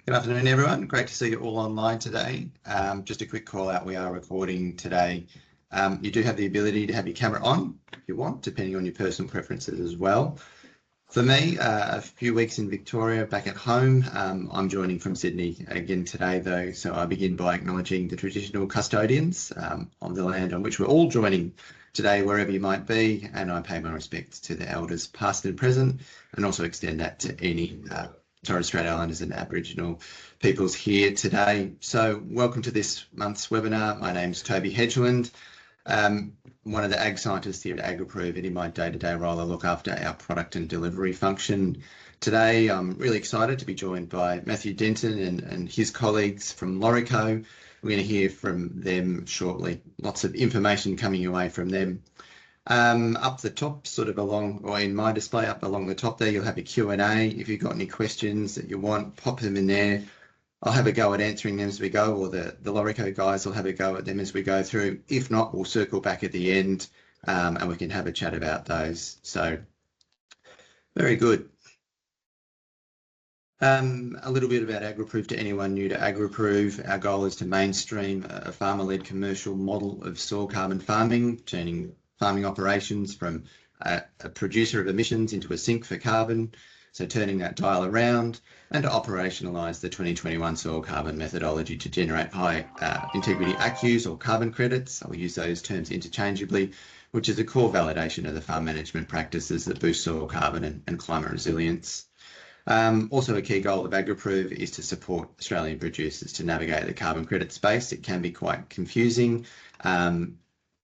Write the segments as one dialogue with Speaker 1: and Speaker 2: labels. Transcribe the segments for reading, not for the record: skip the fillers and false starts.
Speaker 1: Good afternoon, everyone. Great to see you all online today. Just a quick call out. We are recording today. You do have the ability to have your camera on if you want, depending on your personal preferences as well. For me, a few weeks in Victoria, back at home. I'm joining from Sydney again today, though. So I begin by acknowledging the traditional custodians of the land on which we're all joining today, wherever you might be. And I pay my respects to the elders past and present, and also extend that to any Torres Strait Islanders and Aboriginal peoples here today. So welcome to this month's webinar. My name's Toby Hedgeland. One of the ag scientists here at AgriProve, and in my day-to-day role, I look after our product and delivery function. Today, I'm really excited to be joined by Mat Denton and his colleagues from LawrieCo. We're going to hear from them shortly. Lots of information coming away from them. Up the top, sort of along, or in my display up along the top there, you'll have a Q&A. If you've got any questions that you want, pop them in there. I'll have a go at answering them as we go, or the LawrieCo guys will have a go at them as we go through. If not, we'll circle back at the end and we can have a chat about those. So, very good. A little bit about AgriProve to anyone new to AgriProve. Our goal is to mainstream a farmer-led commercial model of soil carbon farming, turning farming operations from a producer of emissions into a sink for carbon, so turning that dial around, and to operationalise the 2021 soil carbon methodology to generate high integrity ACCUs or carbon credits. I'll use those terms interchangeably, which is a core validation of the farm management practices that boost soil carbon and climate resilience. Also, a key goal of AgriProve is to support Australian producers to navigate the carbon credit space. It can be quite confusing.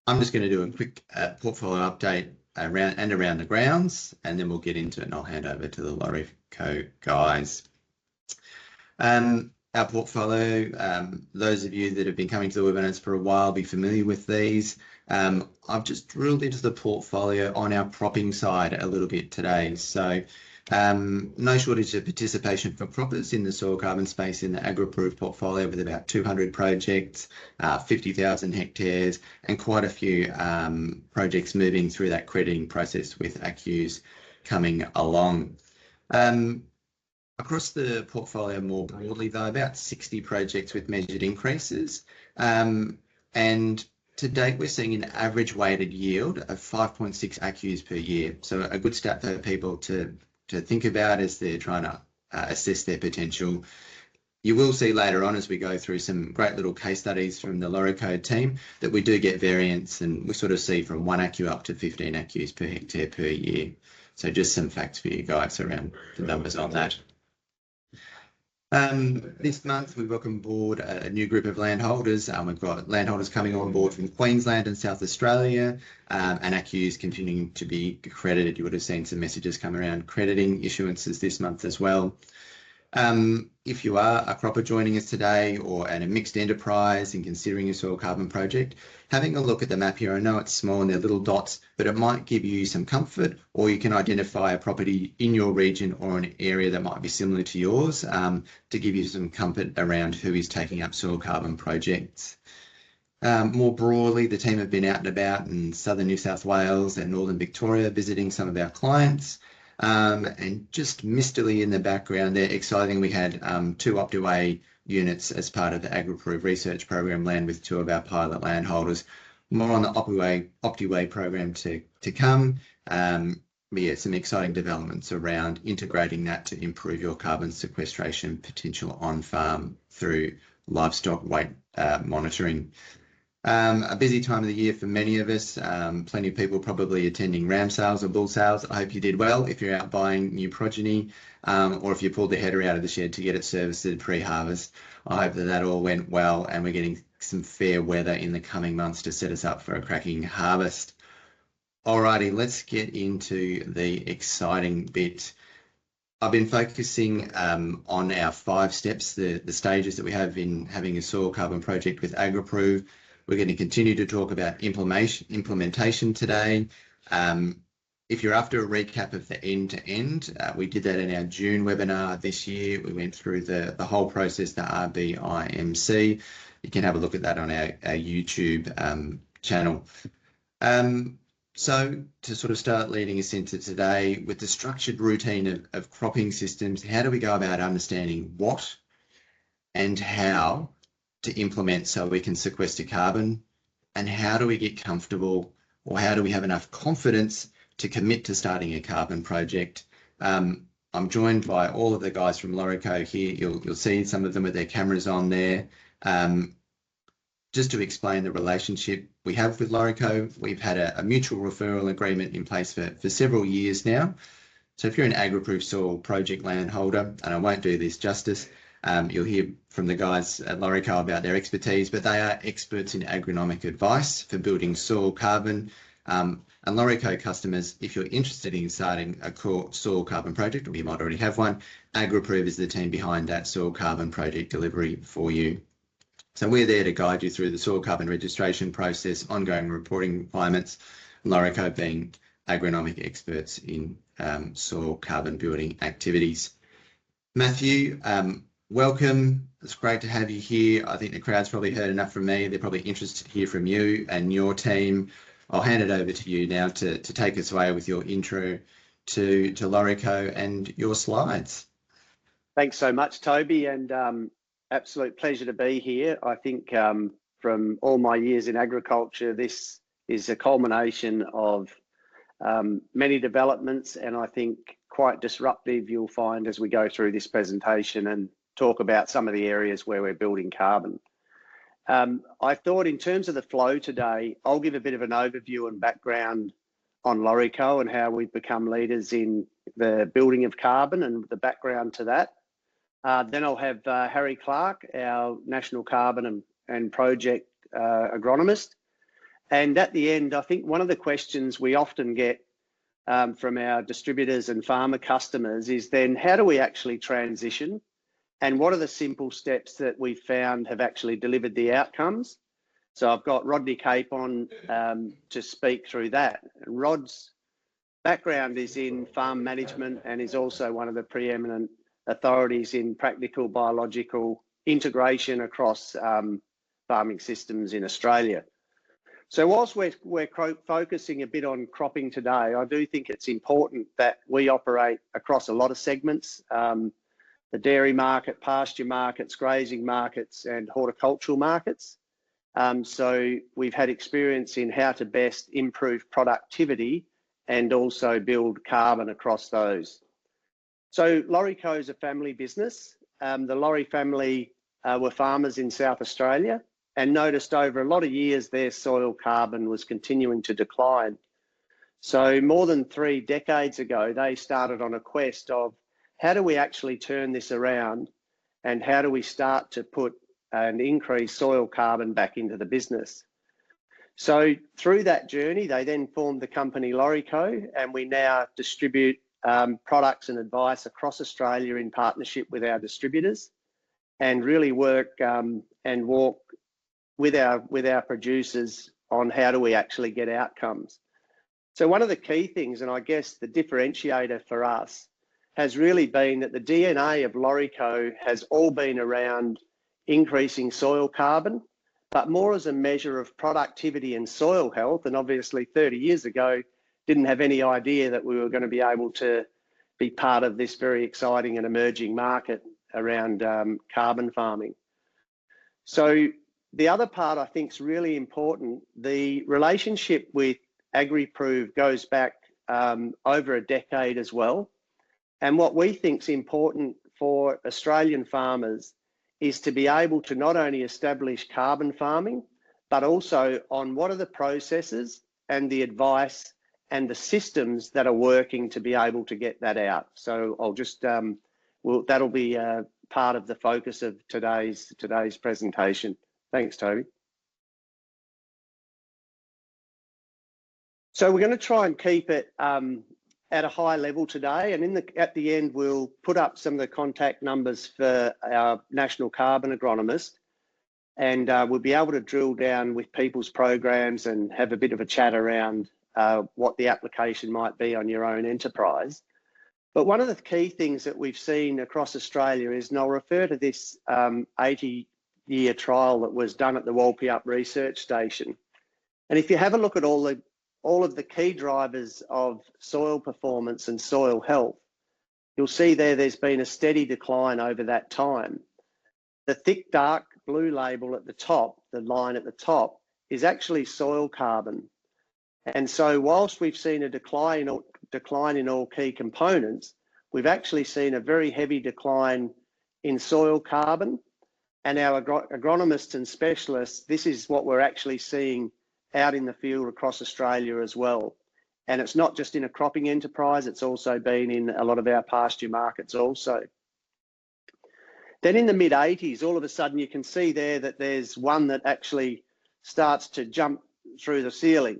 Speaker 1: I'm just going to do a quick portfolio update around the grounds, and then we'll get into it, and I'll hand over to the LawrieCo guys. Our portfolio, those of you that have been coming to the webinars for a while be familiar with these. I've just drilled into the portfolio on our cropping side a little bit today. So no shortage of participation for croppers in the soil carbon space in the AgriProve portfolio, with about 200 projects, 50,000 hectares, and quite a few projects moving through that crediting process with ACCUs coming along. Across the portfolio more broadly, though, about 60 projects with measured increases. And to date, we're seeing an average weighted yield of 5.6 ACCUs per year. So a good stat for people to think about as they're trying to assess their potential. You will see later on, as we go through some great little case studies from the LawrieCo team, that we do get variance, and we sort of see from 1 ACCU up to 15 ACCUs per hectare per year. So just some facts for you guys around the numbers on that. This month we welcome aboard a new group of landholders. We've got landholders coming on board from Queensland and South Australia, and ACCUs continuing to be credited. You would have seen some messages come around crediting issuances this month as well. If you are a cropper joining us today, or at a mixed enterprise and considering your soil carbon project, having a look at the map here, I know it's small and they're little dots, but it might give you some comfort, or you can identify a property in your region or an area that might be similar to yours to give you some comfort around who is taking up soil carbon projects. More broadly, the team have been out and about in southern New South Wales and northern Victoria visiting some of our clients. And just mistily in the background there, exciting, we had 2 Optiway units as part of the AgriProve research program land with 2 of our pilot landholders. More on the Optiway program to come. But yeah, some exciting developments around integrating that to improve your carbon sequestration potential on farm through livestock weight monitoring. A busy time of the year for many of us. Plenty of people probably attending ram sales or bull sales. I hope you did well if you're out buying new progeny, or if you pulled the header out of the shed to get it serviced pre-harvest. I hope that all went well and we're getting some fair weather in the coming months to set us up for a cracking harvest. Alrighty, let's get into the exciting bit. I've been focusing on our 5 steps, the stages that we have in having a soil carbon project with AgriProve. We're going to continue to talk about implementation today. If you're after a recap of the end-to-end, we did that in our June webinar this year. We went through the whole process, the RBIMC. You can have a look at that on our YouTube channel. So to sort of start leading us into today, with the structured routine of cropping systems, how do we go about understanding what, and how to implement so we can sequester carbon, and how do we get comfortable, or how do we have enough confidence to commit to starting a carbon project. I'm joined by all of the guys from LawrieCo here. You'll see some of them with their cameras on there. Just to explain the relationship we have with LawrieCo, we've had a mutual referral agreement in place for several years now. So if you're an AgriProve soil project landholder, and I won't do this justice, you'll hear from the guys at LawrieCo about their expertise, but they are experts in agronomic advice for building soil carbon. And LawrieCo customers, if you're interested in starting a soil carbon project, or you might already have one, AgriProve is the team behind that soil carbon project delivery for you. So we're there to guide you through the soil carbon registration process, ongoing reporting requirements, LawrieCo being agronomic experts in soil carbon building activities. Matthew, welcome. It's great to have you here. I think the crowd's probably heard enough from me. They're probably interested to hear from you and your team. I'll hand it over to you now to take us away with your intro to LawrieCo and your slides.
Speaker 2: Thanks so much, Toby, and absolute pleasure to be here. I think from all my years in agriculture, this is a culmination of many developments, and I think quite disruptive you'll find as we go through this presentation and talk about some of the areas where we're building carbon. I thought in terms of the flow today, I'll give a bit of an overview and background on LawrieCo and how we've become leaders in the building of carbon and the background to that. Then I'll have Harry Clark, our National Carbon and Project Agronomist. And at the end, I think one of the questions we often get from our distributors and farmer customers is then how do we actually transition, and what are the simple steps that we've found have actually delivered the outcomes? So I've got Rodney Capon to speak through that. And Rod's background is in farm management and is also one of the preeminent authorities in practical biological integration across farming systems in Australia. So whilst we're focusing a bit on cropping today, I do think it's important that we operate across a lot of segments, the dairy market, pasture markets, grazing markets, and horticultural markets. So we've had experience in how to best improve productivity and also build carbon across those. So LawrieCo is a family business. The Laurie family were farmers in South Australia and noticed over a lot of years their soil carbon was continuing to decline. So more than 3 decades ago, they started on a quest of how do we actually turn this around and how do we start to put and increase soil carbon back into the business. So through that journey, they then formed the company LawrieCo, and we now distribute products and advice across Australia in partnership with our distributors, and really work and walk with our producers on how do we actually get outcomes. So one of the key things, and I guess the differentiator for us, has really been that the DNA of LawrieCo has all been around increasing soil carbon, but more as a measure of productivity and soil health. And obviously 30 years ago, didn't have any idea that we were going to be able to be part of this very exciting and emerging market around carbon farming. So the other part I think is really important. The relationship with AgriProve goes back over a decade as well. And what we think is important for Australian farmers is to be able to not only establish carbon farming, but also on what are the processes and the advice and the systems that are working to be able to get that out. So I'll just, that'll be part of the focus of today's presentation. Thanks, Toby. So we're going to try and keep it at a high level today, and at the end we'll put up some of the contact numbers for our National Carbon Agronomist, and we'll be able to drill down with people's programs and have a bit of a chat around what the application might be on your own enterprise. But one of the key things that we've seen across Australia is, and I'll refer to this 80-year trial that was done at the Walpyup Research Station. And if you have a look at all of the key drivers of soil performance and soil health, you'll see there's been a steady decline over that time. The thick dark blue label at the top, the line at the top, is actually soil carbon. And so whilst we've seen a decline in all key components, we've actually seen a very heavy decline in soil carbon. And our agronomists and specialists, this is what we're actually seeing out in the field across Australia as well. And it's not just in a cropping enterprise, it's also been in a lot of our pasture markets also. Then in the mid-80s, all of a sudden you can see there that there's one that actually starts to jump through the ceiling.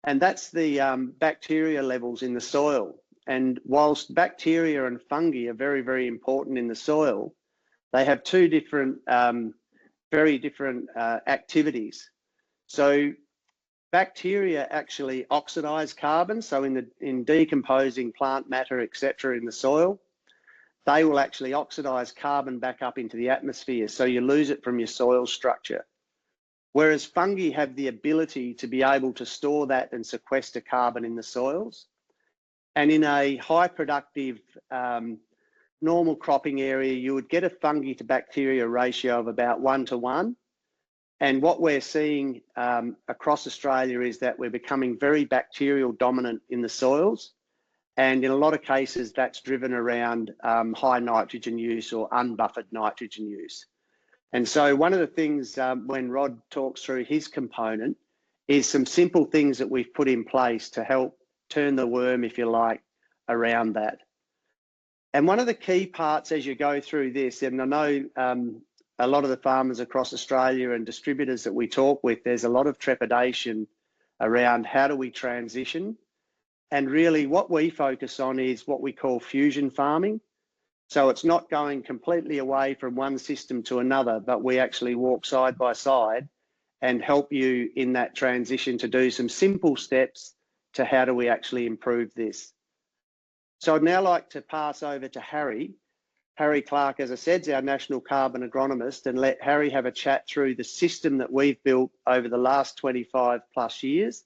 Speaker 2: And that's the bacteria levels in the soil. And whilst bacteria and fungi are very, very important in the soil, they have two different, very different activities. So bacteria actually oxidize carbon. So in decomposing plant matter, etc., in the soil, they will actually oxidize carbon back up into the atmosphere. So you lose it from your soil structure. Whereas fungi have the ability to be able to store that and sequester carbon in the soils. And in a high productive normal cropping area, you would get a fungi to bacteria ratio of about 1 to 1. And what we're seeing across Australia is that we're becoming very bacterial dominant in the soils. And in a lot of cases, that's driven around high nitrogen use or unbuffered nitrogen use. And so one of the things when Rod talks through his component is some simple things that we've put in place to help turn the worm, if you like, around that. And one of the key parts as you go through this, and I know a lot of the farmers across Australia and distributors that we talk with, there's a lot of trepidation around how do we transition. And really what we focus on is what we call fusion farming. So it's not going completely away from one system to another, but we actually walk side by side and help you in that transition to do some simple steps to how do we actually improve this. So I'd now like to pass over to Harry. Harry Clark, as I said, is our National Carbon Agronomist, and let Harry have a chat through the system that we've built over the last 25 plus years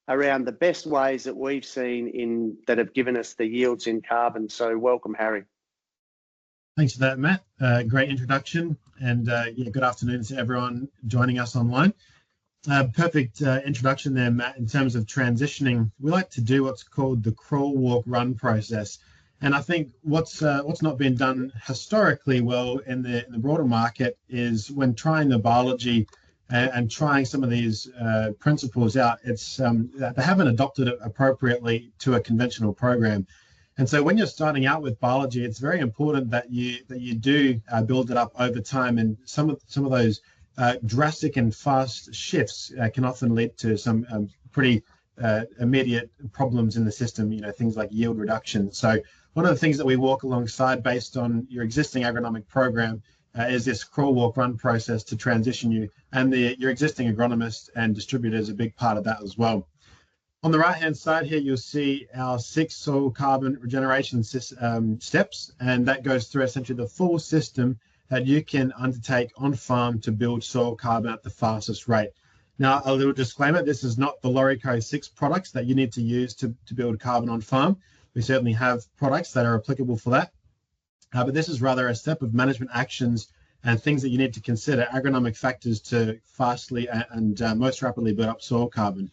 Speaker 2: around the best ways that we've seen that have given us the yields in carbon. So welcome, Harry.
Speaker 3: Thanks for that, Matt. Great introduction, and yeah, good afternoon to everyone joining us online. Perfect introduction there, Matt. In terms of transitioning, we like to do what's called the crawl, walk, run process. And I think what's not been done historically well in the broader market is when trying the biology and trying some of these principles out, it's they haven't adopted it appropriately to a conventional program. And so when you're starting out with biology, it's very important that you do build it up over time. And some of those drastic and fast shifts can often lead to some pretty immediate problems in the system. You know, things like yield reduction. So one of the things that we walk alongside based on your existing agronomic program is this crawl, walk, run process to transition you, and your existing agronomist and distributor is a big part of that as well. On the right-hand side here, you'll see our 6 soil carbon regeneration steps, and that goes through essentially the full system that you can undertake on farm to build soil carbon at the fastest rate. Now, a little disclaimer, this is not the LawrieCo 6 products that you need to use to build carbon on farm. We certainly have products that are applicable for that, but this is rather a step of management actions and things that you need to consider, agronomic factors to fastly and most rapidly build up soil carbon.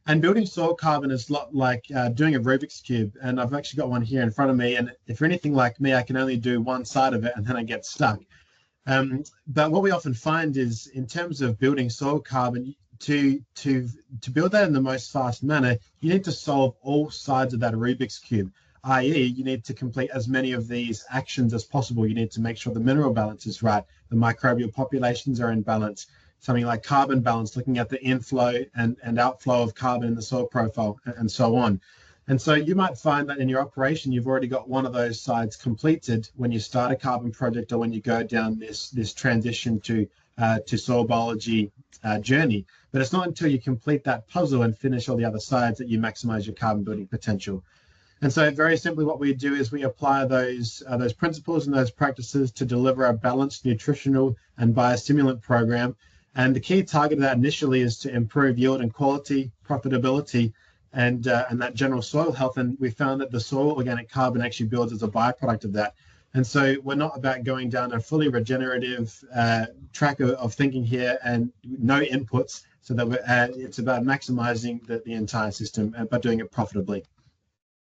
Speaker 3: And building soil carbon is a lot like doing a Rubik's Cube. And I've actually got one here in front of me. And if you're anything like me, I can only do one side of it and then I get stuck. But what we often find is in terms of building soil carbon, to build that in the most fast manner, you need to solve all sides of that Rubik's Cube, i.e. you need to complete as many of these actions as possible. You need to make sure the mineral balance is right, the microbial populations are in balance, something like carbon balance, looking at the inflow and outflow of carbon in the soil profile, and so on. And so you might find that in your operation, you've already got one of those sides completed when you start a carbon project or when you go down this transition to soil biology journey. But it's not until you complete that puzzle and finish all the other sides that you maximize your carbon building potential. And so very simply what we do is we apply those principles and those practices to deliver a balanced nutritional and biostimulant program. And the key target of that initially is to improve yield and quality, profitability, and that general soil health. And we found that the soil organic carbon actually builds as a byproduct of that. And so we're not about going down a fully regenerative track of thinking here and no inputs, so that it's about maximizing the entire system, but doing it profitably.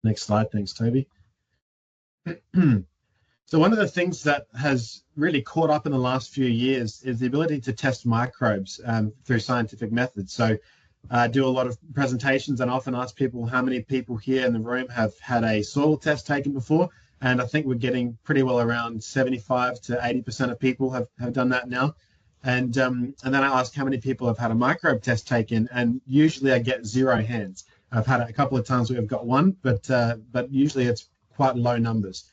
Speaker 3: Next slide, thanks, Toby. So one of the things that has really caught up in the last few years is the ability to test microbes through scientific methods. So I do a lot of presentations and often ask people how many people here in the room have had a soil test taken before. And I think we're getting pretty well around 75 to 80% of people have done that now. And then I ask how many people have had a microbe test taken, and usually I get 0 hands. I've had it a couple of times where we've got one, but usually it's quite low numbers.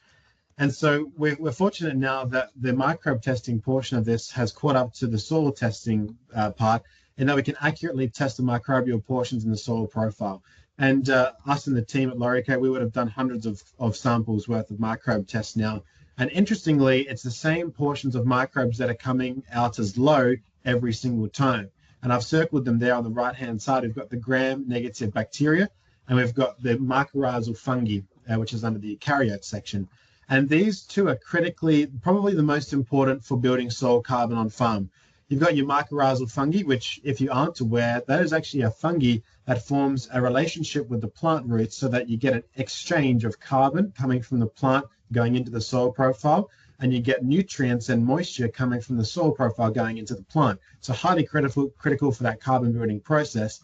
Speaker 3: And so we're fortunate now that the microbe testing portion of this has caught up to the soil testing part, in that we can accurately test the microbial portions in the soil profile. And us and the team at LawrieCo, we would have done hundreds of samples worth of microbe tests now. And interestingly, it's the same portions of microbes that are coming out as low every single time. And I've circled them there on the right-hand side. We've got the gram-negative bacteria, and we've got the mycorrhizal fungi, which is under the eukaryote section. And these two are critically, probably the most important for building soil carbon on farm. You've got your mycorrhizal fungi, which, if you aren't aware, that is actually a fungi that forms a relationship with the plant roots so that you get an exchange of carbon coming from the plant going into the soil profile, and you get nutrients and moisture coming from the soil profile going into the plant. So highly critical for that carbon building process.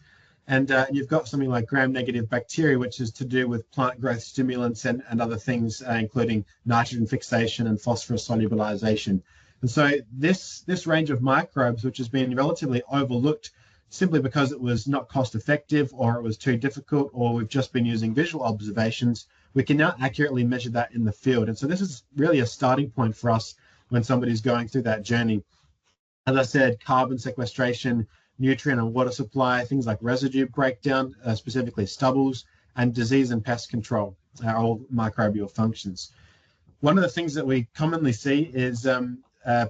Speaker 3: And you've got something like gram-negative bacteria, which is to do with plant growth stimulants and other things, including nitrogen fixation and phosphorus solubilization. And so this range of microbes, which has been relatively overlooked simply because it was not cost effective, or it was too difficult, or we've just been using visual observations, we can now accurately measure that in the field. And so this is really a starting point for us when somebody's going through that journey. As I said, carbon sequestration, nutrient and water supply, things like residue breakdown, specifically stubbles, and disease and pest control are all microbial functions. One of the things that we commonly see is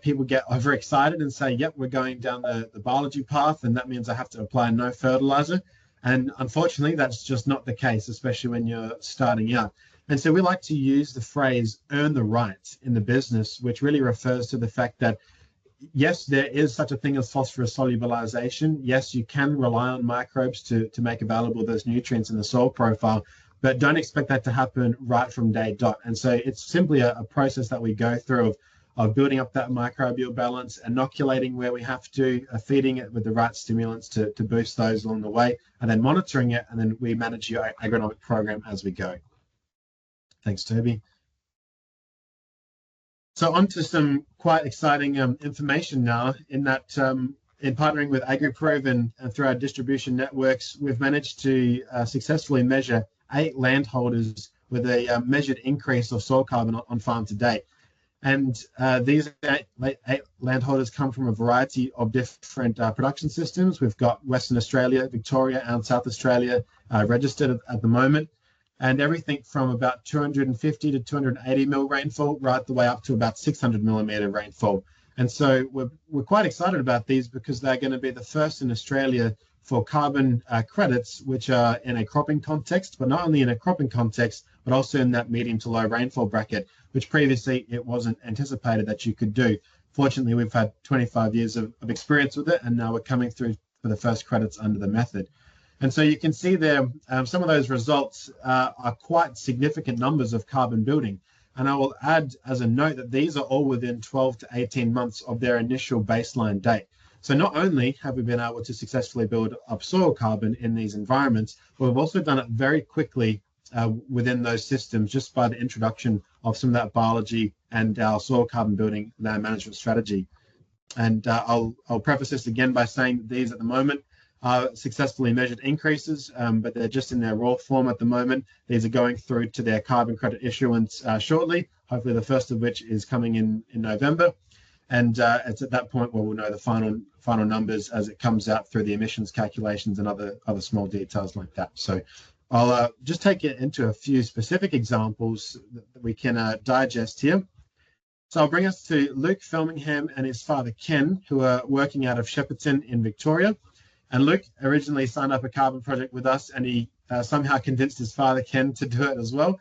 Speaker 3: people get overexcited and say, yep, we're going down the biology path, and that means I have to apply no fertilizer. And unfortunately, that's just not the case, especially when you're starting out. And so we like to use the phrase earn the right in the business, which really refers to the fact that yes, there is such a thing as phosphorus solubilization. Yes, you can rely on microbes to make available those nutrients in the soil profile, but don't expect that to happen right from day dot. And so it's simply a process that we go through of building up that microbial balance, inoculating where we have to, feeding it with the right stimulants to boost those along the way, and then monitoring it, and then we manage your agronomic program as we go. Thanks, Toby. So on to some quite exciting information now, in that in partnering with AgriProve and through our distribution networks, we've managed to successfully measure 8 landholders with a measured increase of soil carbon on farm to date. And these 8 landholders come from a variety of different production systems. We've got Western Australia, Victoria, and South Australia registered at the moment. And everything from about 250 to 280 mil rainfall right the way up to about 600 millimeter rainfall. And so we're quite excited about these because they're going to be the first in Australia for carbon credits, which are in a cropping context, but not only in a cropping context, but also in that medium to low rainfall bracket, which previously it wasn't anticipated that you could do. Fortunately, we've had 25 years of experience with it, and now we're coming through for the first credits under the method. And so you can see there, some of those results are quite significant numbers of carbon building. And I will add as a note that these are all within 12 to 18 months of their initial baseline date. So not only have we been able to successfully build up soil carbon in these environments, but we've also done it very quickly within those systems just by the introduction of some of that biology and our soil carbon building land management strategy. And I'll preface this again by saying that these at the moment are successfully measured increases, but they're just in their raw form at the moment. These are going through to their carbon credit issuance shortly, hopefully the first of which is coming in November. And it's at that point where we'll know the final numbers as it comes out through the emissions calculations and other small details like that. So I'll just take it into a few specific examples that we can digest here. So I'll bring us to Luke Felmingham and his father Ken, who are working out of Shepparton in Victoria. And Luke originally signed up a carbon project with us, and he somehow convinced his father Ken to do it as well.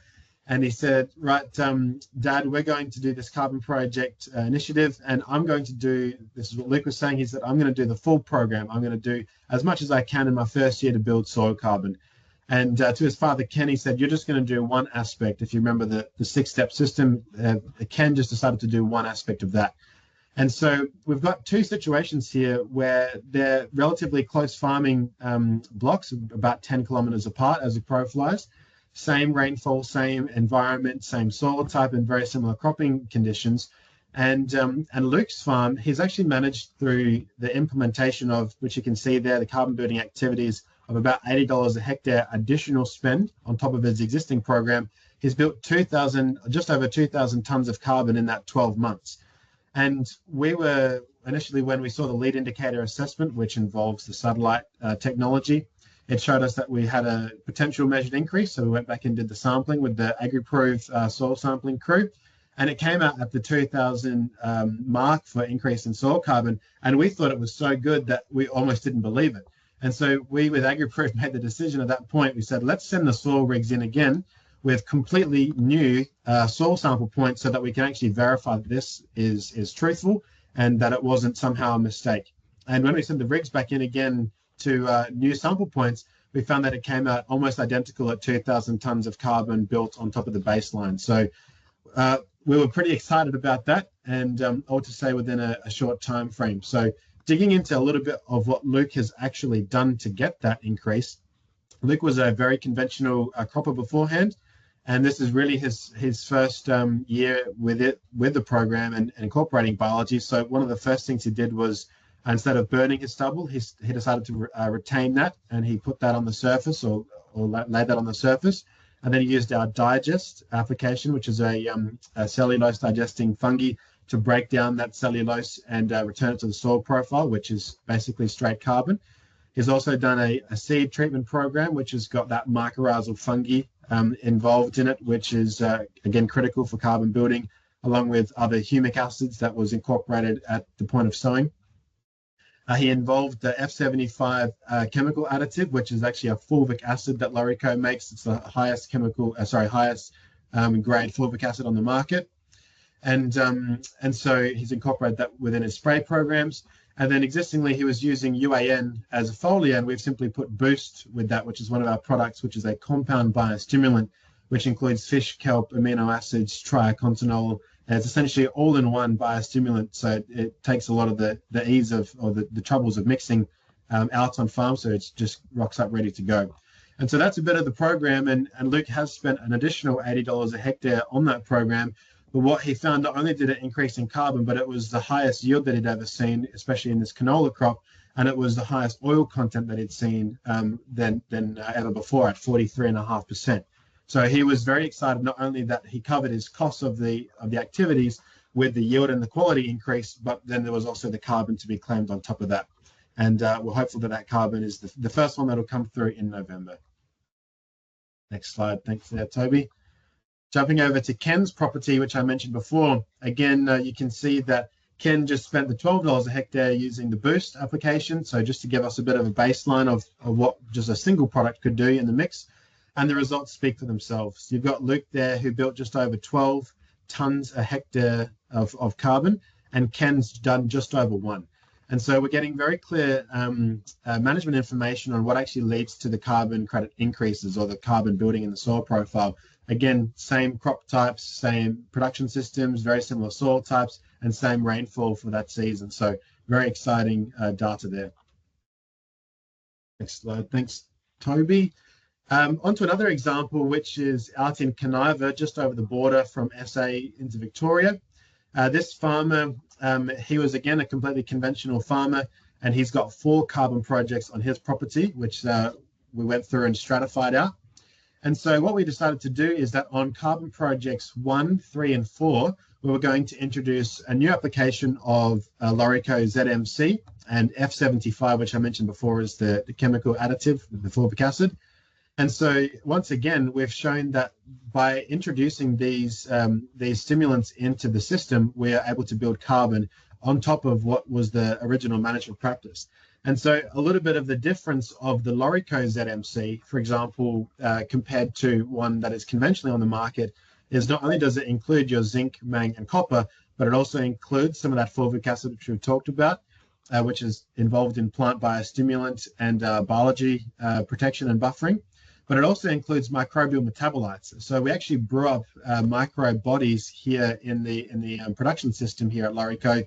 Speaker 3: And he said, right, Dad, we're going to do this carbon project initiative, and I'm going to do, this is what Luke was saying, he said, I'm going to do the full program. I'm going to do as much as I can in my first year to build soil carbon. And to his father, Ken, he said, you're just going to do one aspect. If you remember the 6-step system, Ken just decided to do one aspect of that. And so we've got two situations here where they're relatively close farming blocks, about 10 kilometers apart as the crow flies. Same rainfall, same environment, same soil type, and very similar cropping conditions. And Luke's farm, he's actually managed through the implementation of, which you can see there, the carbon building activities of about $80 a hectare additional spend on top of his existing program. He's built just over 2,000 tons of carbon in that 12 months. And we were initially, when we saw the lead indicator assessment, which involves the satellite technology, it showed us that we had a potential measured increase. So we went back and did the sampling with the AgriProve soil sampling crew. And it came out at the 2,000 mark for increase in soil carbon. And we thought it was so good that we almost didn't believe it. And so we, with AgriProve, made the decision at that point. We said, let's send the soil rigs in again with completely new soil sample points so that we can actually verify that this is truthful and that it wasn't somehow a mistake. And when we sent the rigs back in again to new sample points, we found that it came out almost identical at 2,000 tons of carbon built on top of the baseline. So we were pretty excited about that, and all to say within a short time frame. So digging into a little bit of what Luke has actually done to get that increase. Luke was a very conventional cropper beforehand, and this is really his first year with the program and incorporating biology. So one of the first things he did was, instead of burning his stubble, he decided to retain that, and he put that on the surface or laid that on the surface. And then he used our digest application, which is a cellulose digesting fungi, to break down that cellulose and return it to the soil profile, which is basically straight carbon. He's also done a seed treatment program, which has got that mycorrhizal fungi involved in it, which is, again, critical for carbon building, along with other humic acids that was incorporated at the point of sowing. He involved the F75 chemical additive, which is actually a fulvic acid that LawrieCo makes. It's the highest grade fulvic acid on the market. And so he's incorporated that within his spray programs. And then existingly, he was using UAN as a foliar, and we've simply put Boost with that, which is one of our products, which is a compound biostimulant, which includes fish, kelp, amino acids, triacontanol. And it's essentially all-in-one biostimulant, so it takes a lot of the ease of, or the troubles of mixing out on farm, so it's just rocks up ready to go. And so that's a bit of the program, and Luke has spent an additional $80 a hectare on that program. But what he found, not only did it increase in carbon, but it was the highest yield that he'd ever seen, especially in this canola crop, and it was the highest oil content that he'd seen than ever before at 43.5%. So he was very excited, not only that he covered his costs of the activities with the yield and the quality increase, but then there was also the carbon to be claimed on top of that. And we're hopeful that carbon is the first one that'll come through in November. Next slide. Thanks there, Toby. Jumping over to Ken's property, which I mentioned before, again, you can see that Ken just spent the $12 a hectare using the Boost application. So just to give us a bit of a baseline of what just a single product could do in the mix. And the results speak for themselves. You've got Luke there, who built just over 12 tons a hectare of carbon, and Ken's done just over 1. And so we're getting very clear management information on what actually leads to the carbon credit increases or the carbon building in the soil profile. Again, same crop types, same production systems, very similar soil types, and same rainfall for that season. So very exciting data there. Next slide. Thanks, Toby. On to another example, which is out in Caniva, just over the border from SA into Victoria. This farmer, he was, again, a completely conventional farmer, and he's got 4 carbon projects on his property, which we went through and stratified out. And so what we decided to do is that on carbon projects 1, 3, and 4, we were going to introduce a new application of LawrieCo ZMC and F75, which I mentioned before is the chemical additive, the fulvic acid. And so once again, we've shown that by introducing these stimulants into the system, we are able to build carbon on top of what was the original management practice. And so a little bit of the difference of the LawrieCo ZMC, for example, compared to one that is conventionally on the market, is not only does it include your zinc, mang, and copper, but it also includes some of that fulvic acid which we've talked about, which is involved in plant biostimulant and biology protection and buffering. But it also includes microbial metabolites. So we actually brew up microbe bodies here in the production system here at LawrieCo,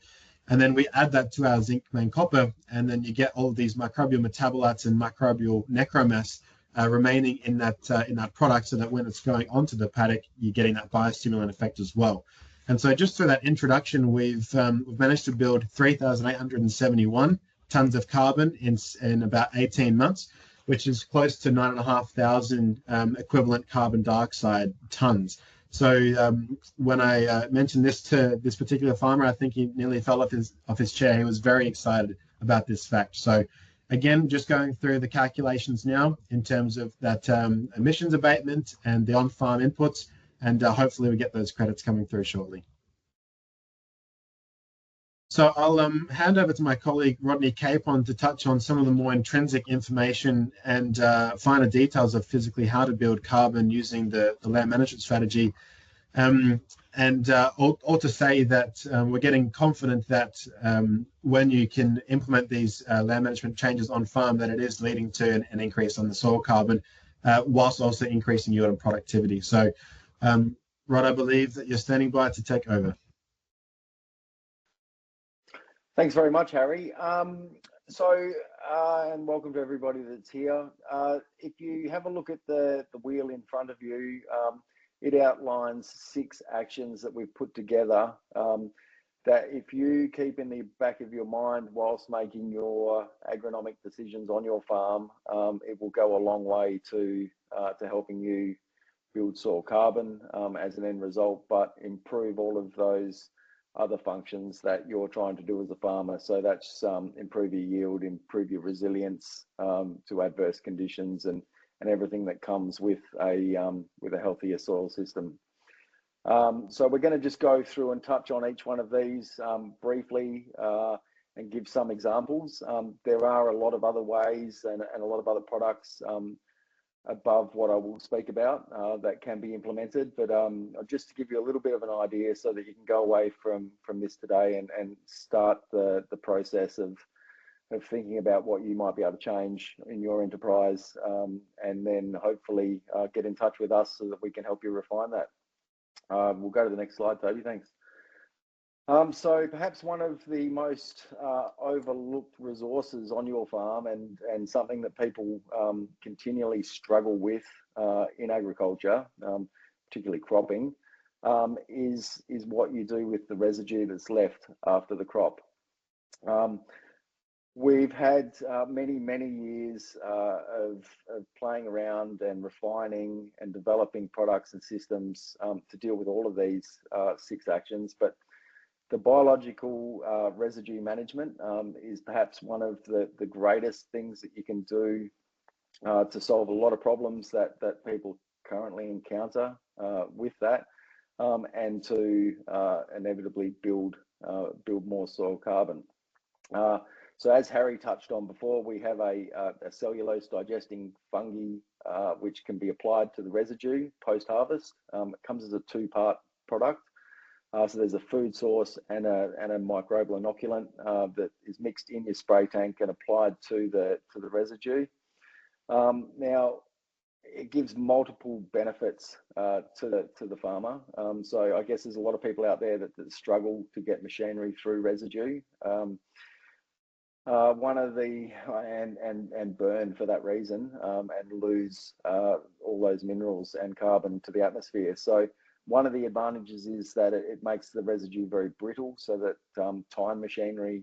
Speaker 3: and then we add that to our zinc, mang, copper, and then you get all of these microbial metabolites and microbial necromass remaining in that product, so that when it's going onto the paddock, you're getting that biostimulant effect as well. And so just through that introduction, we've managed to build 3,871 tons of carbon in about 18 months, which is close to 9,500 equivalent carbon dioxide tons. So when I mentioned this to this particular farmer, I think he nearly fell off his chair. He was very excited about this fact. So again, just going through the calculations now in terms of that emissions abatement and the on-farm inputs, and hopefully we get those credits coming through shortly. So I'll hand over to my colleague Rodney Capon to touch on some of the more intrinsic information and finer details of physically how to build carbon using the land management strategy. All to say that we're getting confident that when you can implement these land management changes on farm, that it is leading to an increase on the soil carbon, whilst also increasing yield and productivity. So Rod, I believe that you're standing by to take over.
Speaker 4: Thanks very much, Harry. And welcome to everybody that's here. If you have a look at the wheel in front of you, it outlines 6 actions that we've put together that if you keep in the back of your mind whilst making your agronomic decisions on your farm, it will go a long way to helping you build soil carbon as an end result, but improve all of those other functions that you're trying to do as a farmer. So that's improve your yield, improve your resilience to adverse conditions, and everything that comes with a healthier soil system. So we're going to just go through and touch on each one of these briefly and give some examples. There are a lot of other ways and a lot of other products above what I will speak about that can be implemented, but just to give you a little bit of an idea so that you can go away from this today and start the process of thinking about what you might be able to change in your enterprise, and then hopefully get in touch with us so that we can help you refine that. We'll go to the next slide, Toby, thanks. So perhaps one of the most overlooked resources on your farm and something that people continually struggle with in agriculture, particularly cropping, is what you do with the residue that's left after the crop. We've had many years of playing around and refining and developing products and systems to deal with all of these 6 actions, but the biological residue management is perhaps one of the greatest things that you can do to solve a lot of problems that people currently encounter with that, and to inevitably build more soil carbon. So as Harry touched on before, we have a cellulose digesting fungi which can be applied to the residue post-harvest. It comes as a 2-part product. So there's a food source and a microbial inoculant that is mixed in your spray tank and applied to the residue. Now, it gives multiple benefits to the farmer. So I guess there's a lot of people out there that struggle to get machinery through residue. One of the and burn for that reason and lose all those minerals and carbon to the atmosphere. So one of the advantages is that it makes the residue very brittle, so that time machinery,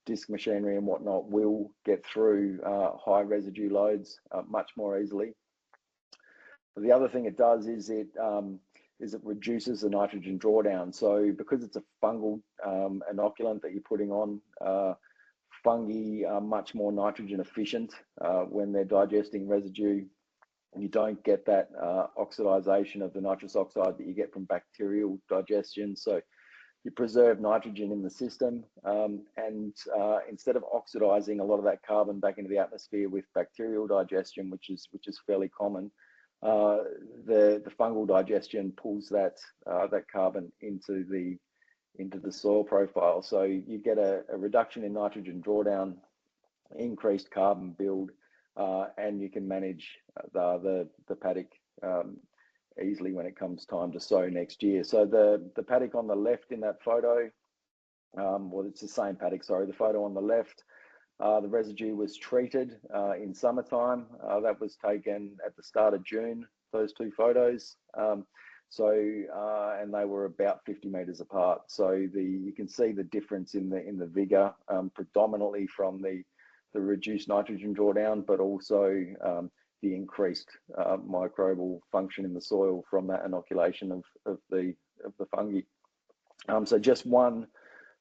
Speaker 4: disc machinery and whatnot will get through high residue loads much more easily. The other thing it does is it reduces the nitrogen drawdown. So because it's a fungal inoculant that you're putting on, fungi are much more nitrogen efficient when they're digesting residue. You don't get that oxidization of the nitrous oxide that you get from bacterial digestion. So you preserve nitrogen in the system, and instead of oxidizing a lot of that carbon back into the atmosphere with bacterial digestion, which is fairly common, the fungal digestion pulls that carbon into the soil profile. So you get a reduction in nitrogen drawdown, increased carbon build, and you can manage the paddock easily when it comes time to sow next year. So the paddock on the left in that photo, well, it's the same paddock, sorry, the photo on the left, the residue was treated in summertime. That was taken at the start of June, those two photos. And they were about 50 meters apart. So you can see the difference in the vigor, predominantly from the reduced nitrogen drawdown, but also the increased microbial function in the soil from that inoculation of the fungi. So just one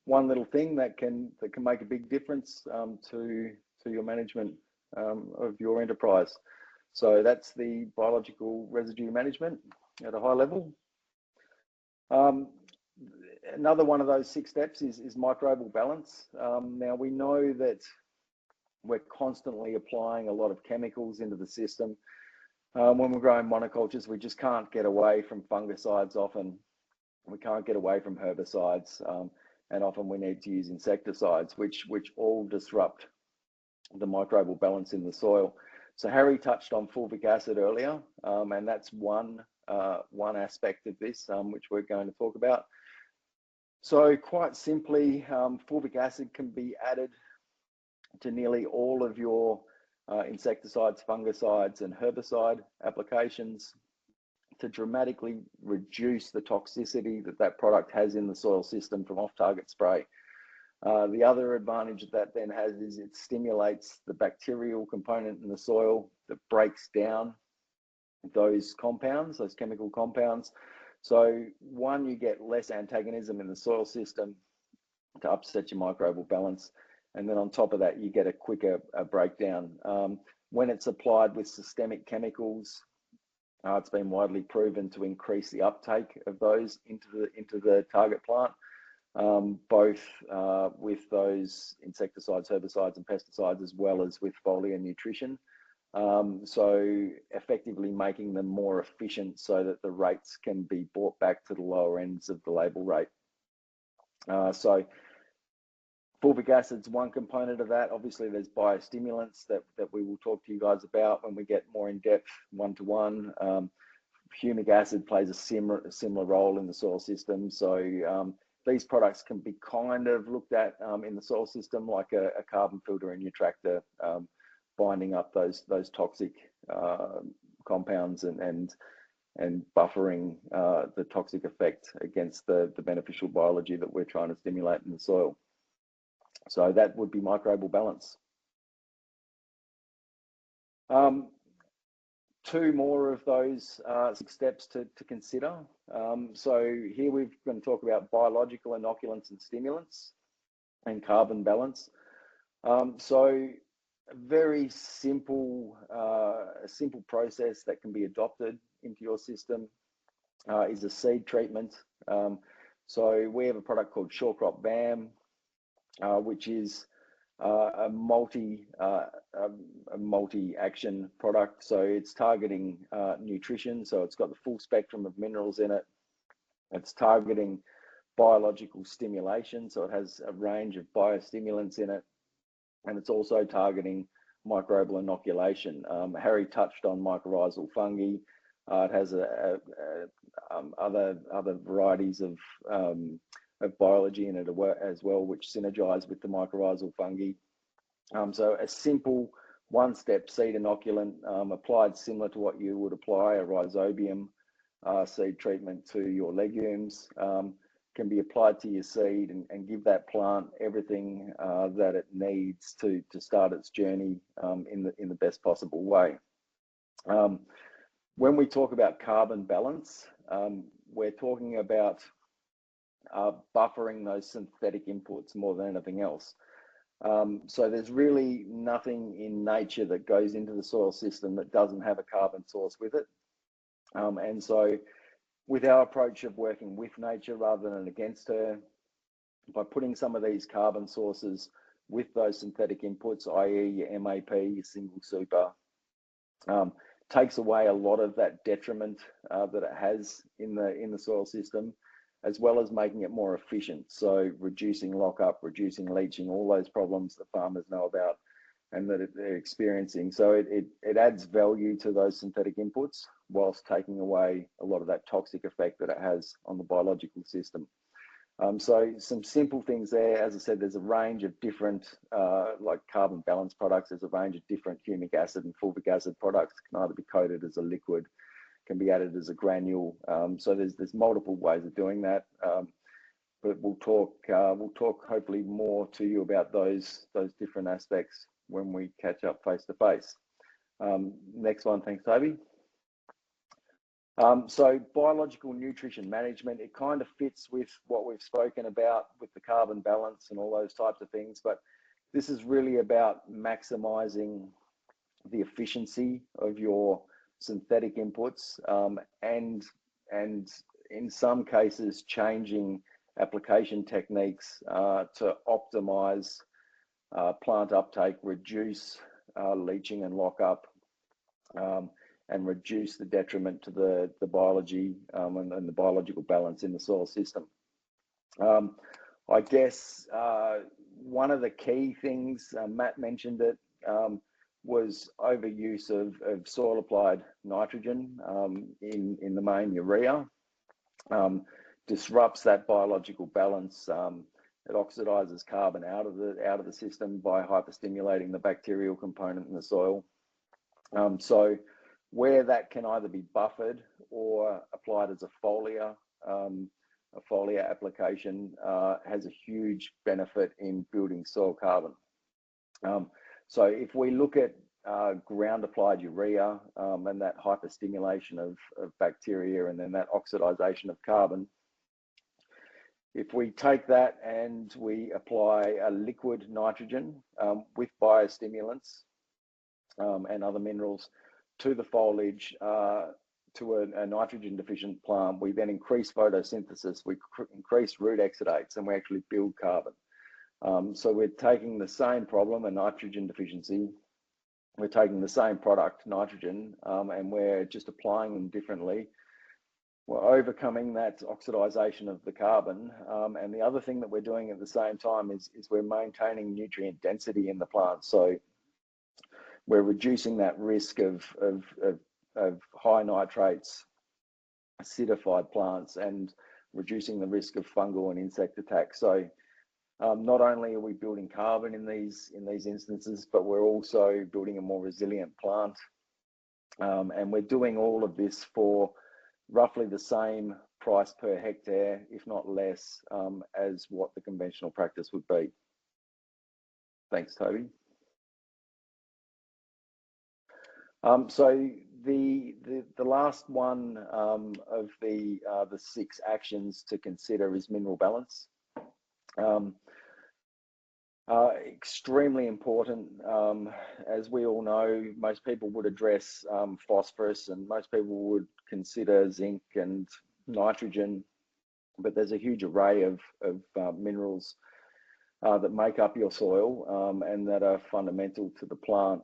Speaker 4: little thing that can make a big difference to your management of your enterprise. So that's the biological residue management at a high level. Another one of those 6 steps is microbial balance. Now we know that we're constantly applying a lot of chemicals into the system. When we're growing monocultures, we just can't get away from fungicides often. We can't get away from herbicides, and often we need to use insecticides, which all disrupt the microbial balance in the soil. So Harry touched on fulvic acid earlier, and that's one aspect of this, which we're going to talk about. So quite simply, fulvic acid can be added to nearly all of your insecticides, fungicides, and herbicide applications to dramatically reduce the toxicity that product has in the soil system from off-target spray. The other advantage that then has is it stimulates the bacterial component in the soil that breaks down those compounds, those chemical compounds. So one, you get less antagonism in the soil system to upset your microbial balance. And then on top of that, you get a quicker breakdown. When it's applied with systemic chemicals, it's been widely proven to increase the uptake of those into the target plant, both with those insecticides, herbicides, and pesticides, as well as with foliar nutrition. So effectively making them more efficient so that the rates can be brought back to the lower ends of the label rate. So fulvic acid's one component of that. Obviously, there's biostimulants that we will talk to you guys about when we get more in depth one-to-one. Humic acid plays a similar role in the soil system. So these products can be kind of looked at in the soil system like a carbon filter in your tractor, binding up those toxic compounds and buffering the toxic effect against the beneficial biology that we're trying to stimulate in the soil. So that would be microbial balance. 2 more of those 6 steps to consider. So here we're going to talk about biological inoculants and stimulants and carbon balance. So a very simple process that can be adopted into your system is a seed treatment. So we have a product called Shore Crop BAM, which is a multi-action product. So it's targeting nutrition. So it's got the full spectrum of minerals in it. It's targeting biological stimulation. So it has a range of biostimulants in it. And it's also targeting microbial inoculation. Harry touched on mycorrhizal fungi. It has other varieties of biology in it as well, which synergize with the mycorrhizal fungi. So a simple 1-step seed inoculant applied similar to what you would apply a rhizobium seed treatment to your legumes can be applied to your seed and give that plant everything that it needs to start its journey in the best possible way. When we talk about carbon balance, we're talking about buffering those synthetic inputs more than anything else. So there's really nothing in nature that goes into the soil system that doesn't have a carbon source with it. And so with our approach of working with nature rather than against her, by putting some of these carbon sources with those synthetic inputs, i.e. your MAP, your single super, takes away a lot of that detriment that it has in the soil system, as well as making it more efficient. So reducing lockup, reducing leaching, all those problems that farmers know about and that they're experiencing. So it adds value to those synthetic inputs whilst taking away a lot of that toxic effect that it has on the biological system. So some simple things there. As I said, there's a range of different, like carbon balance products. There's a range of different humic acid and fulvic acid products. It can either be coated as a liquid, can be added as a granule. So there's multiple ways of doing that. But we'll talk hopefully more to you about those different aspects when we catch up face to face. Next one, thanks, Toby. So biological nutrition management, it kind of fits with what we've spoken about with the carbon balance and all those types of things, but this is really about maximizing the efficiency of your synthetic inputs, and in some cases changing application techniques to optimize plant uptake, reduce leaching and lockup, and reduce the detriment to the biology and the biological balance in the soil system. I guess one of the key things, Matt mentioned it, was overuse of soil applied nitrogen, in the main urea. Disrupts that biological balance. It oxidizes carbon out of the system by hyperstimulating the bacterial component in the soil. So where that can either be buffered or applied as a foliar application, has a huge benefit in building soil carbon. So if we look at ground applied urea and that hyperstimulation of bacteria and then that oxidization of carbon, if we take that and we apply a liquid nitrogen with biostimulants and other minerals to the foliage, to a nitrogen deficient plant, we then increase photosynthesis, we increase root exudates, and we actually build carbon. So we're taking the same problem, a nitrogen deficiency, we're taking the same product, nitrogen, and we're just applying them differently. We're overcoming that oxidization of the carbon. And the other thing that we're doing at the same time is we're maintaining nutrient density in the plant. So we're reducing that risk of high nitrates, acidified plants, and reducing the risk of fungal and insect attacks. So not only are we building carbon in these instances, but we're also building a more resilient plant. And we're doing all of this for roughly the same price per hectare, if not less, as what the conventional practice would be. Thanks, Toby. So the last one of the 6 actions to consider is mineral balance. Extremely important. As we all know, most people would address phosphorus, and most people would consider zinc and nitrogen, but there's a huge array of minerals that make up your soil and that are fundamental to the plant.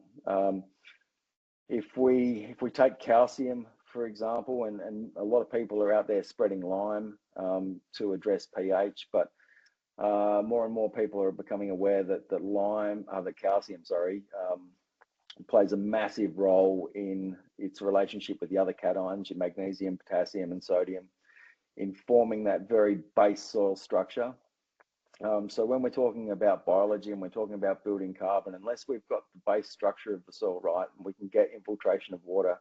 Speaker 4: If we take calcium, for example, and a lot of people are out there spreading lime to address pH, but more and more people are becoming aware that calcium, plays a massive role in its relationship with the other cations, your magnesium, potassium, and sodium, in forming that very base soil structure. So when we're talking about biology and we're talking about building carbon, unless we've got the base structure of the soil right, and we can get infiltration of water,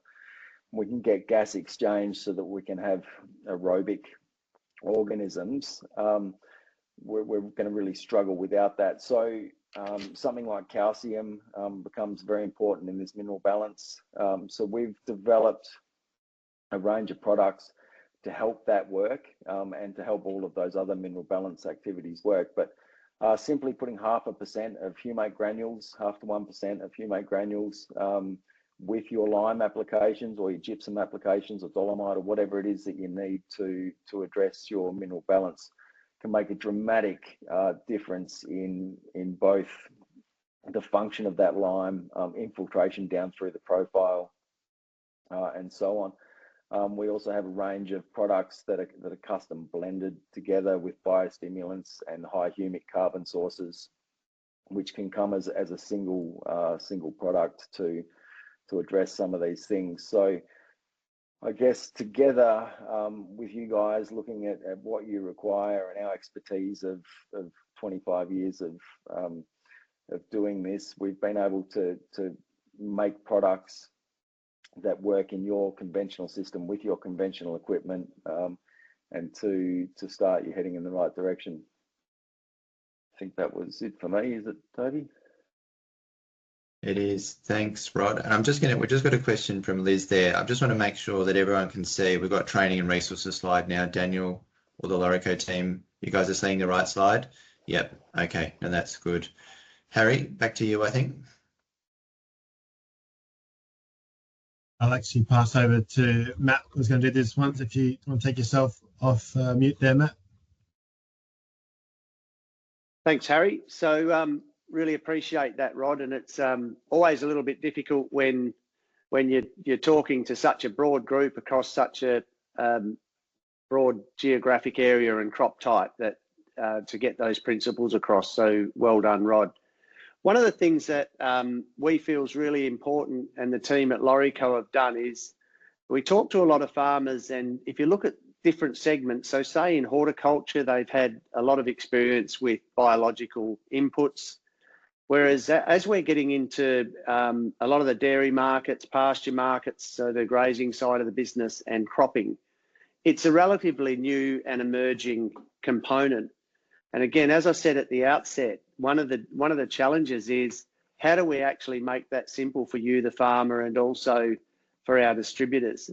Speaker 4: we can get gas exchange so that we can have aerobic organisms, we're going to really struggle without that. So something like calcium becomes very important in this mineral balance. So we've developed a range of products to help that work and to help all of those other mineral balance activities work. But simply putting 0.5% of humate granules, 0.5 to 1% of humate granules with your lime applications or your gypsum applications or dolomite or whatever it is that you need to address your mineral balance, can make a dramatic difference in both the function of that lime, infiltration down through the profile, and so on. We also have a range of products that are custom blended together with biostimulants and high humic carbon sources, which can come as a single product to address some of these things. So I guess together with you guys, looking at what you require and our expertise of 25 years of doing this, we've been able to make products that work in your conventional system with your conventional equipment, and to start you heading in the right direction. I think that was it for me. Is it, Toby?
Speaker 1: It is. Thanks, Rod. And we've just got a question from Liz there. I just want to make sure that everyone can see. We've got training and resources slide now. Daniel or the LawrieCo team, you guys are seeing the right slide? Yep. Okay. No, that's good. Harry, back to you, I think.
Speaker 3: I'll actually pass over to Matt, who's going to do this once. If you want to take yourself off mute there, Matt.
Speaker 2: Thanks, Harry. So really appreciate that, Rod. And it's always a little bit difficult when you're talking to such a broad group across such a broad geographic area and crop type that to get those principles across. So well done, Rod. One of the things that we feel is really important, and the team at LawrieCo have done, is we talk to a lot of farmers, and if you look at different segments, so say in horticulture, they've had a lot of experience with biological inputs, whereas as we're getting into a lot of the dairy markets, pasture markets, so the grazing side of the business and cropping, it's a relatively new and emerging component. And again, as I said at the outset, one of the challenges is how do we actually make that simple for you, the farmer, and also for our distributors?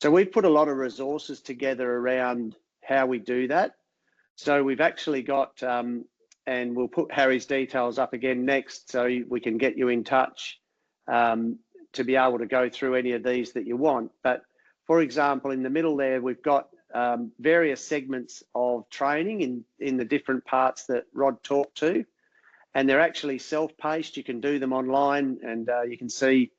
Speaker 2: So we've put a lot of resources together around how we do that. So we've actually got, and we'll put Harry's details up again next so we can get you in touch to be able to go through any of these that you want. But for example, in the middle there, we've got various segments of training in the different parts that Rod talked to, and they're actually self-paced. You can do them online, and you can see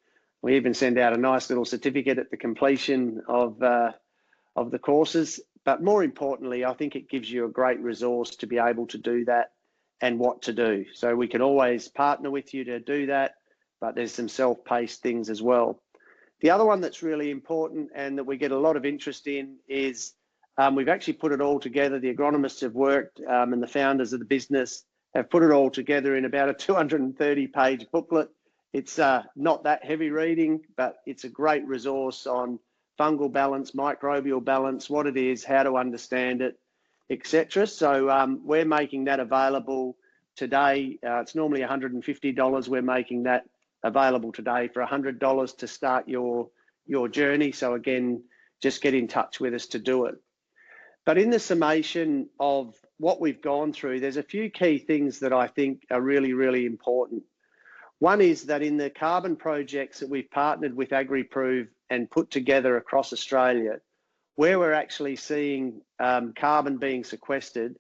Speaker 2: we even send out a nice little certificate at the completion of the courses. But more importantly, I think it gives you a great resource to be able to do that and what to do. So we can always partner with you to do that, but there's some self-paced things as well. The other one that's really important and that we get a lot of interest in is we've actually put it all together. The agronomists have worked and the founders of the business have put it all together in about a 230-page booklet. It's not that heavy reading, but it's a great resource on fungal balance, microbial balance, what it is, how to understand it, etc. So we're making that available today. It's normally $150. We're making that available today for $100 to start your journey. So again, just get in touch with us to do it. But in the summation of what we've gone through, there's a few key things that I think are really, really important. One is that in the carbon projects that we've partnered with AgriProve and put together across Australia, where we're actually seeing carbon being sequestered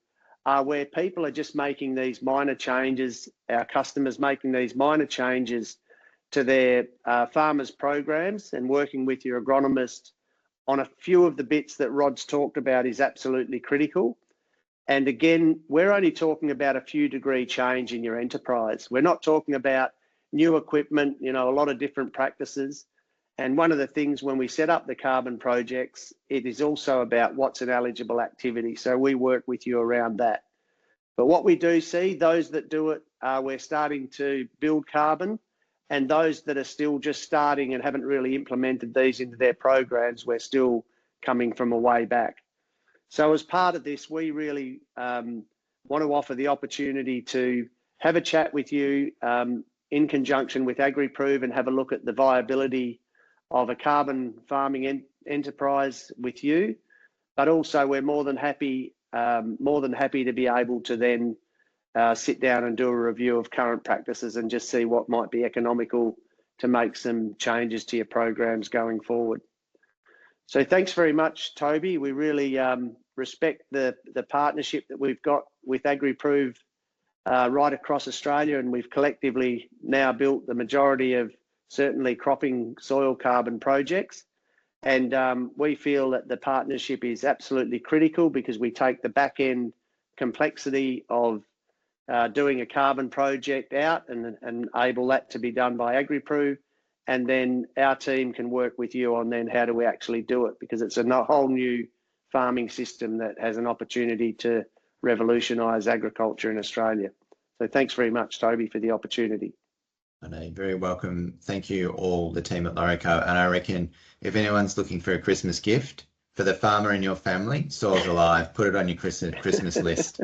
Speaker 2: are where people are just making these minor changes, our customers making these minor changes to their farmers programs, and working with your agronomist on a few of the bits that Rod's talked about is absolutely critical. And again, we're only talking about a few degree change in your enterprise. We're not talking about new equipment, a lot of different practices. And one of the things when we set up the carbon projects, it is also about what's an eligible activity. So we work with you around that. But what we do see, those that do it, we're starting to build carbon, and those that are still just starting and haven't really implemented these into their programs, we're still coming from a way back. So as part of this, we really want to offer the opportunity to have a chat with you in conjunction with AgriProve and have a look at the viability of a carbon farming enterprise with you. But also we're more than happy to be able to then sit down and do a review of current practices and just see what might be economical make some changes to your programs going forward. So thanks very much, Toby. We really respect the partnership that we've got with AgriProve right across Australia, and we've collectively now built the majority of certainly cropping soil carbon projects. And we feel that the partnership is absolutely critical because we take the back end complexity of doing a carbon project out and enable that to be done by AgriProve. And then our team can work with you on then how do we actually do it, because it's a whole new farming system that has an opportunity to revolutionise agriculture in Australia. So thanks very much, Toby, for the opportunity.
Speaker 1: No, very welcome. Thank you all, the team at LawrieCo. And I reckon if anyone's looking for a Christmas gift for the farmer in your family, Soils Alive, put it on your Christmas list.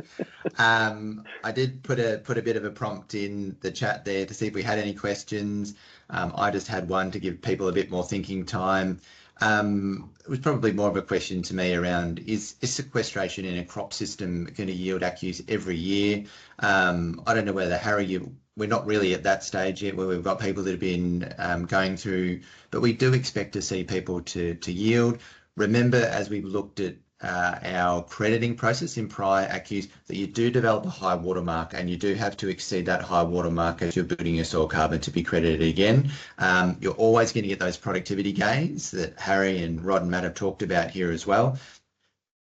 Speaker 1: I did put a bit of a prompt in the chat there to see if we had any questions. I just had one to give people a bit more thinking time. It was probably more of a question to me around, is sequestration in a crop system going to yield accus every year? I don't know whether, Harry, we're not really at that stage yet where we've got people that have been going through, but we do expect to see people to yield. Remember, as we've looked at our crediting process in prior accus, that you do develop a high watermark and you do have to exceed that high watermark as you're building your soil carbon to be credited again. You're always going to get those productivity gains that Harry and Rod and Matt have talked about here as well.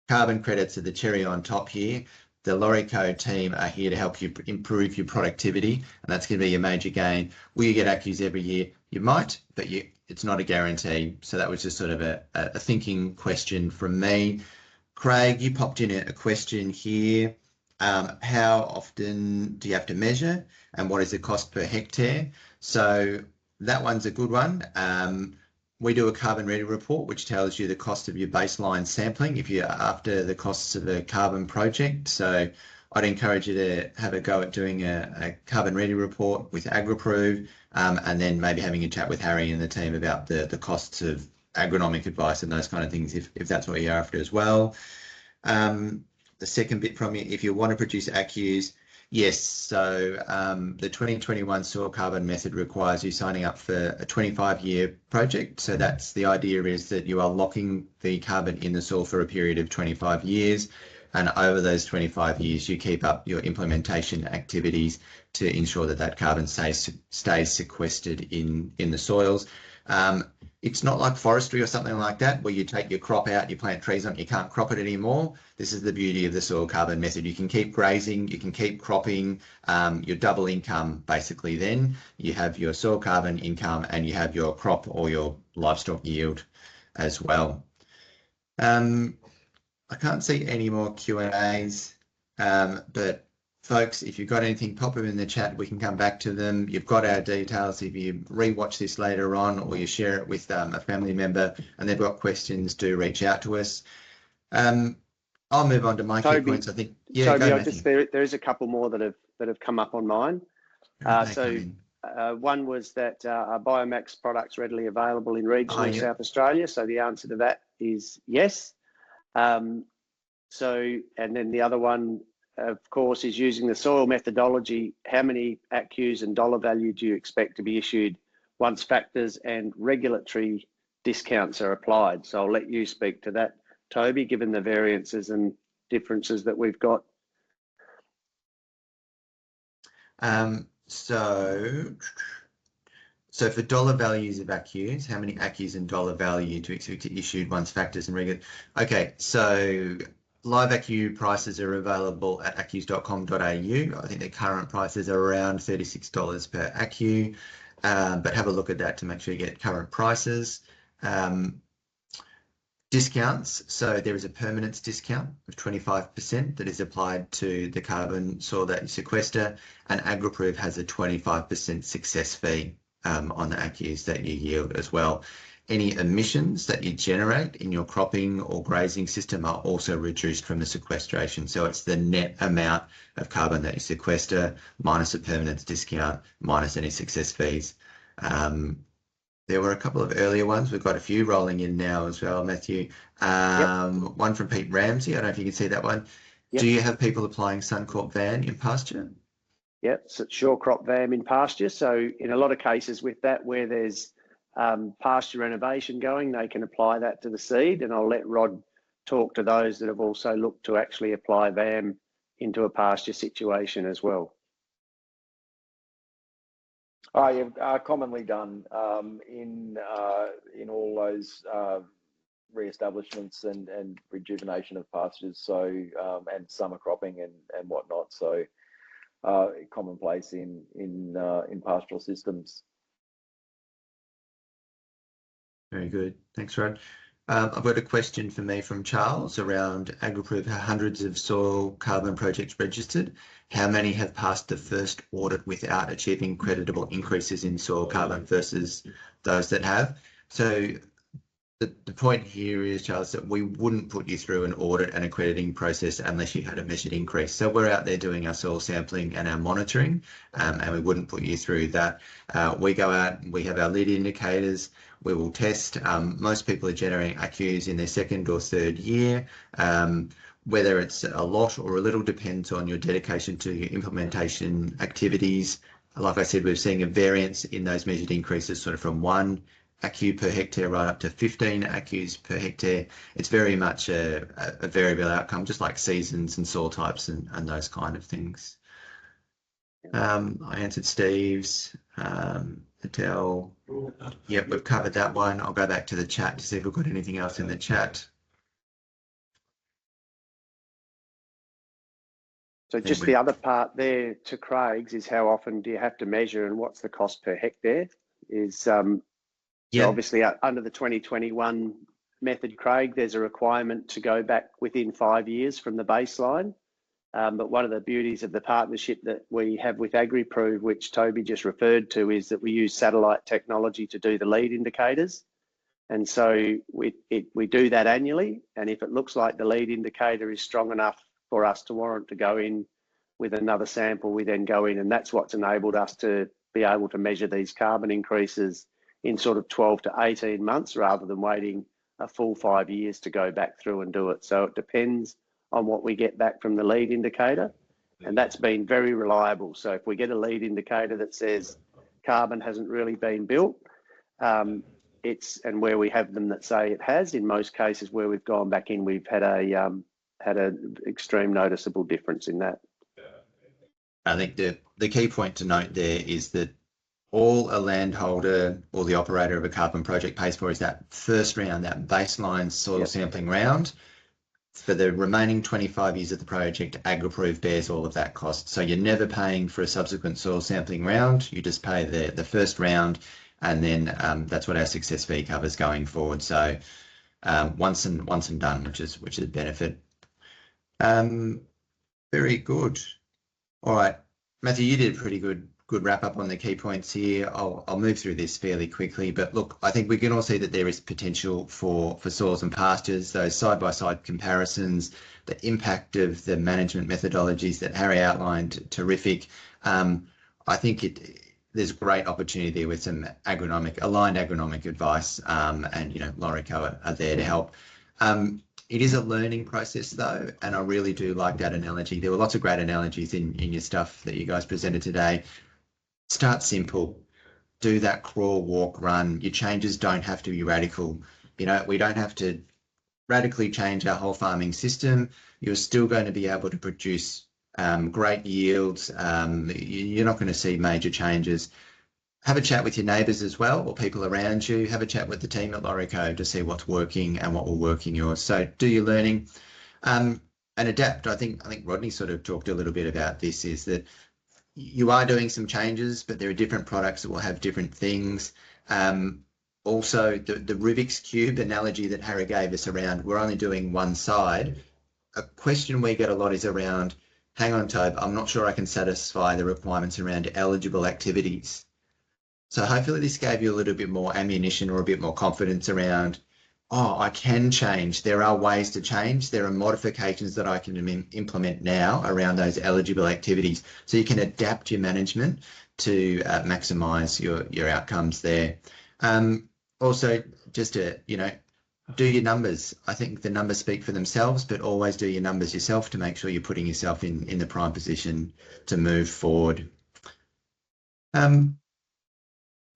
Speaker 1: Carbon credits are the cherry on top here. The LawrieCo team are here to help you improve your productivity, and that's going to be your major gain. Will you get accus every year? You might, but it's not a guarantee. So that was just sort of a thinking question from me. Craig, you popped in a question here. How often do you have to measure, and what is the cost per hectare? So that one's a good one. We do a carbon ready report, which tells you the cost of your baseline sampling if you're after the costs of a carbon project. So I'd encourage you to have a go at doing a carbon ready report with AgriProve, and then maybe having a chat with Harry and the team about the costs of agronomic advice and those kind of things, if that's what you're after as well. The second bit from you, if you want to produce accus, yes. So the 2021 soil carbon method requires you signing up for a 25-year project. So that's the idea, is that you are locking the carbon in the soil for a period of 25 years. And over those 25 years, you keep up your implementation activities to ensure that that carbon stays sequestered in the soils. It's not like forestry or something like that, where you take your crop out, you plant trees on it, you can't crop it anymore. This is the beauty of the soil carbon method. You can keep grazing, you can keep cropping, your double income basically. Then you have your soil carbon income and you have your crop or your livestock yield as well. I can't see any more Q&As, but folks, if you've got anything, pop them in the chat. We can come back to them. You've got our details. If you rewatch this later on, or you share it with a family member and they've got questions, do reach out to us. I'll move on to my key points. I think. Yeah,
Speaker 2: Toby, there is a couple more that have come up on mine. One was that are Biomax products readily available in regional South Australia? So the answer to that is yes. And then the other one, of course, is using the soil methodology. How many accus and dollar value do you expect to be issued once factors and regulatory discounts are applied? So I'll let you speak to that, Toby, given the variances and differences that we've got.
Speaker 1: So for dollar values of accus, how many accus and dollar value to expect to issued once factors and regular? Okay, so live accu prices are available at accus.com.au. I think the current prices are around $36 per accu, but have a look at that to make sure you get current prices. Discounts, so there is a permanence discount of 25% that is applied to the carbon soil that you sequester, and AgriProve has a 25% success fee on the accus that you yield as well. Any emissions that you generate in your cropping or grazing system are also reduced from the sequestration. So it's the net amount of carbon that you sequester minus a permanence discount minus any success fees. There were a couple of earlier ones. We've got a few rolling in now as well, Matthew. One from Pete Ramsey. I don't know if you can see that one. Yep. Do you have people applying Suncorp Van in pasture?
Speaker 2: Yep, so sure crop VAM in pasture. So in a lot of cases with that, where there's pasture renovation going, they can apply that to the seed. And I'll let Rod talk to those that have also looked to actually apply VAM into a pasture situation as well.
Speaker 4: Yeah, commonly done in all those re-establishments and rejuvenation of pastures, so and summer cropping and whatnot. So commonplace in pastoral systems.
Speaker 1: Very good. Thanks, Rod. I've got a question for me from Charles around AgriProve. Hundreds of soil carbon projects registered. How many have passed the first audit without achieving creditable increases in soil carbon versus those that have? So the point here is, Charles, that we wouldn't put you through an audit and accrediting process unless you had a measured increase. So we're out there doing our soil sampling and our monitoring, and we wouldn't put you through that. We go out, we have our lead indicators, we will test. Most people are generating ACCUs in their second or third year. Whether it's a lot or a little depends on your dedication to your implementation activities. Like I said, we're seeing a variance in those measured increases sort of from 1 ACCU per hectare right up to 15 ACCUs per hectare. It's very much a variable outcome, just like seasons and soil types and those kind of things. I answered Steve's, Patel. Yep, we've covered that one. I'll go back to the chat to see if we've got anything else in the chat.
Speaker 2: So just the other part there to Craig's is how often do you have to measure and what's the cost per hectare? So obviously under the 2021 method, Craig, there's a requirement to go back within 5 years from the baseline. But one of the beauties of the partnership that we have with AgriProve, which Toby just referred to, is that we use satellite technology to do the lead indicators. And so we do that annually. And if it looks like the lead indicator is strong enough for us to warrant to go in with another sample, we then go in, and that's what's enabled us to be able to measure these carbon increases in sort of 12 to 18 months rather than waiting a full 5 years to go back through and do it. So it depends on what we get back from the lead indicator, and that's been very reliable. So if we get a lead indicator that says carbon hasn't really been built, and where we have them that say it has, in most cases where we've gone back in, we've had a extreme noticeable difference in that.
Speaker 1: I think the key point to note there is that all a landholder or the operator of a carbon project pays for is that first round, that baseline soil sampling round. For the remaining 25 years of the project, AgriProve bears all of that cost. So you're never paying for a subsequent soil sampling round. You just pay the first round, and then that's what our success fee covers going forward. So once and done, which is a benefit. Very good. All right, Matthew, you did a pretty good wrap up on the key points here. I'll move through this fairly quickly, but look, I think we can all see that there is potential for soils and pastures, those side-by-side comparisons, the impact of the management methodologies that Harry outlined, terrific. I think there's great opportunity there with some aligned agronomic advice, and LawrieCo are there to help. It is a learning process though, and I really do like that analogy. There were lots of great analogies in your stuff that you guys presented today. Start simple, do that crawl, walk, run. Your changes don't have to be radical. We don't have to radically change our whole farming system. You're still going to be able to produce great yields. You're not going to see major changes. Have a chat with your neighbours as well, or people around you. Have a chat with the team at LawrieCo to see what's working and what will work in yours. So do your learning and adapt. I think Rodney sort of talked a little bit about this, is that you are doing some changes, but there are different products that will have different things. Also, the Rubik's Cube analogy that Harry gave us around, we're only doing one side. A question we get a lot is around, hang on, Tobe, I'm not sure I can satisfy the requirements around eligible activities. So hopefully this gave you a little bit more ammunition or a bit more confidence around, I can change. There are ways to change. There are modifications that I can implement now around those eligible activities. So you can adapt your management to maximise your outcomes there. Also, just to, do your numbers. I think the numbers speak for themselves, but always do your numbers yourself to make sure you're putting yourself in the prime position to move forward.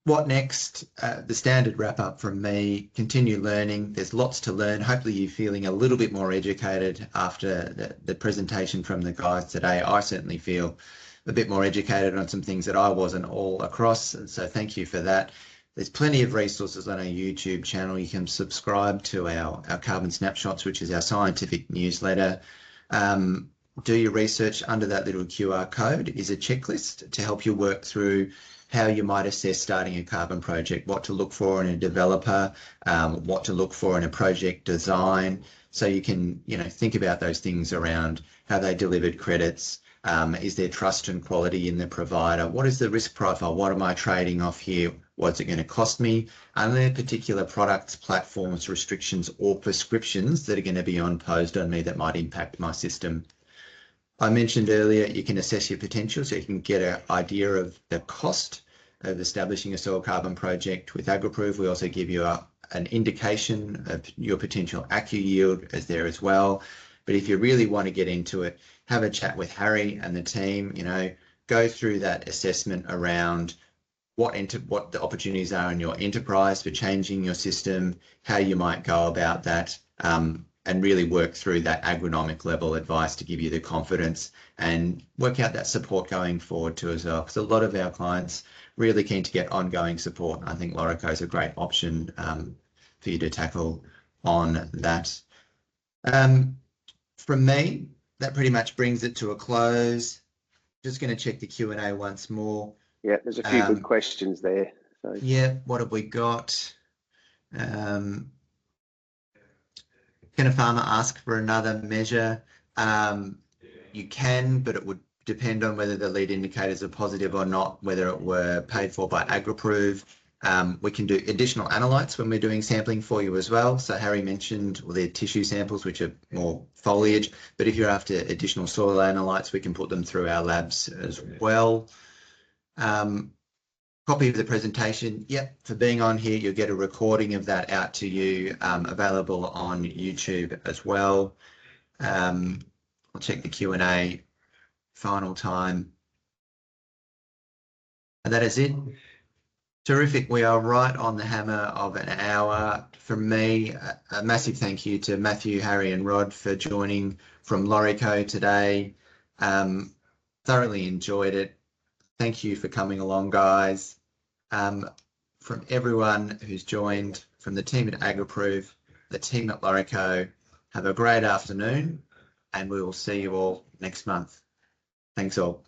Speaker 1: What next? The standard wrap up from me, continue learning. There's lots to learn. Hopefully you're feeling a little bit more educated after the presentation from the guys today. I certainly feel a bit more educated on some things that I wasn't all across. And so thank you for that. There's plenty of resources on our YouTube channel. You can subscribe to our Carbon Snapshots, which is our scientific newsletter. Do your research. Under that little QR code is a checklist to help you work through how you might assess starting a carbon project, what to look for in a developer, what to look for in a project design. So you can, think about those things around how they delivered credits. Is there trust and quality in the provider? What is the risk profile? What am I trading off here? What's it going to cost me? Are there particular products, platforms, restrictions, or prescriptions that are going to be imposed on me that might impact my system? I mentioned earlier, you can assess your potential, so you can get an idea of the cost of establishing a soil carbon project. With AgriProve, we also give you an indication of your potential ACCU yield as there as well. But if you really want to get into it, have a chat with Harry and the team, go through that assessment around what the opportunities are in your enterprise for changing your system, how you might go about that, and really work through that agronomic level advice to give you the confidence and work out that support going forward too as well. Because a lot of our clients really keen to get ongoing support. I think LawrieCo is a great option for you to tackle on that. From me, that pretty much brings it to a close. Just going to check the Q&A once more.
Speaker 2: Yeah, there's a few good questions there. So.
Speaker 1: Yeah, what have we got? Can a farmer ask for another measure? You can, but it would depend on whether the lead indicators are positive or not, whether it were paid for by AgriProve. We can do additional analytes when we're doing sampling for you as well. So Harry mentioned the tissue samples, which are more foliage, but if you're after additional soil analytes, we can put them through our labs as well. Copy of the presentation. Yep, for being on here, you'll get a recording of that out to you, available on YouTube as well. I'll check the Q&A final time. And that is it. Terrific. We are right on the hammer of an hour. From me, a massive thank you to Matthew, Harry and Rod for joining from LawrieCo today. Thoroughly enjoyed it. Thank you for coming along, guys. From everyone who's joined, from the team at AgriProve, the team at LawrieCo, have a great afternoon, and we will see you all next month. Thanks all.